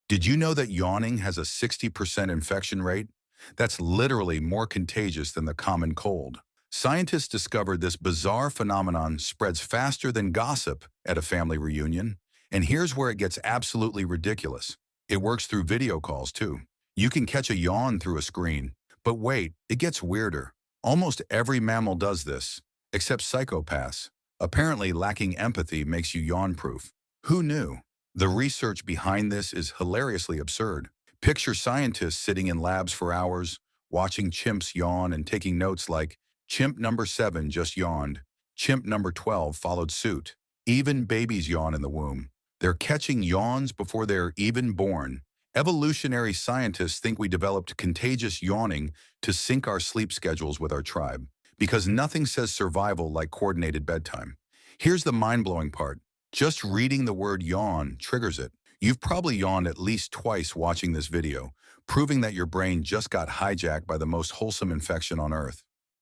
Did you know that yawning has a 60% infection rate? That's literally more contagious than the common cold. Scientists discovered this bizarre phenomenon spreads faster than gossip at a family reunion. And here's where it gets absolutely ridiculous. It works through video calls too. You can catch a yawn through a screen. But wait, it gets weirder. Almost every mammal does this, except psychopaths. Apparently, lacking empathy makes you yawn-proof. Who knew? The research behind this is hilariously absurd. Picture scientists sitting in labs for hours, watching chimps yawn and taking notes like, chimp number 7 just yawned. Chimp number 12 followed suit. Even babies yawn in the womb. They're catching yawns before they're even born. Evolutionary scientists think we developed contagious yawning to sync our sleep schedules with our tribe, because nothing says survival like coordinated bedtime. Here's the mind-blowing part. Just reading the word yawn triggers it. You've probably yawned at least twice watching this video, proving that your brain just got hijacked by the most wholesome infection on Earth.